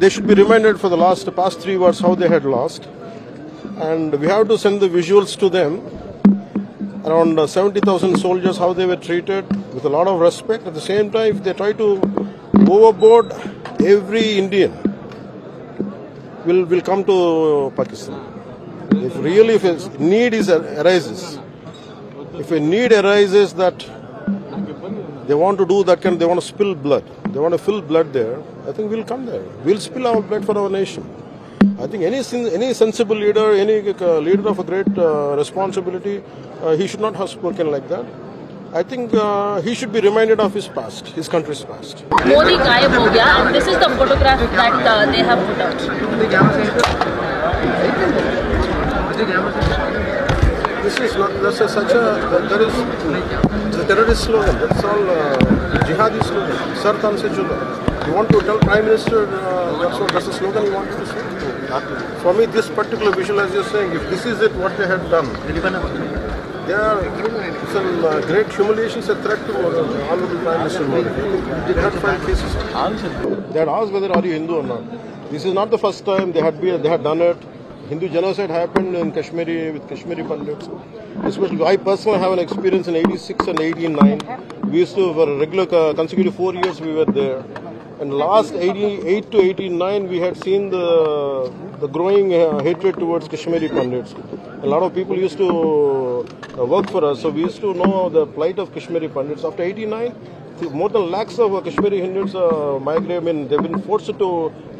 they should be reminded for the past 3 wars how they had lost, and we have to send the visuals to them. Around 70,000 soldiers, how they were treated with a lot of respect. At the same time, if they try to overboard, every Indian will come to Pakistan. If a need arises, if a need arises that they want to do that they want to spill blood, they want to fill blood there, I think we'll come there. We'll spill our blood for our nation. I think any sensible leader, any leader of a great responsibility, he should not have spoken like that. I think he should be reminded of his past, his country's past. Modi gayab ho gaya, and this is the photograph that they have put out. This is not, there is the terrorist slogan, that's all jihadi slogan, Sartan se juda. You want to tell Prime Minister that's the slogan you want to say? For me, this particular visual, as you're saying, if this is it, what they had done, it's a great humiliation, it's a threat to Honorable Prime Minister Modi. They did not find cases. They had asked whether are you Hindu or not. This is not the first time they had done it. Hindu genocide happened in Kashmiri with Kashmiri Pandits. Especially, I personally have an experience in 86 and 89. We used to, for a regular consecutive 4 years, we were there. And last 88 to 89, we had seen the growing hatred towards Kashmiri Pandits. A lot of people used to work for us, so we used to know the plight of Kashmiri Pandits. After 89, more than lakhs of Kashmiri Hindus migrate. I mean, they've been forced to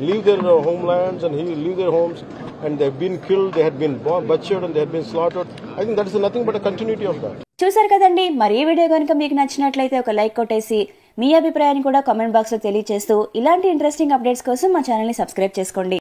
leave their homelands and leave their homes, and they've been killed, they had been butchered, and they had been slaughtered. I think that is nothing but a continuity of that. చూసారు కదండి. మరి ఈ video కనుక మీకు నచ్చినట్లయితే ఒక like కొట్టేసి మీ అభిప్రాయాన్ని కూడా కామెంట్ బాక్స్ లో తెలియజేస్తూ ఇలాంటి ఇంట్రెస్టింగ్ అప్డేట్స్ కోసం మా ఛానల్ ని సబ్స్క్రైబ్ చేసుకోండి.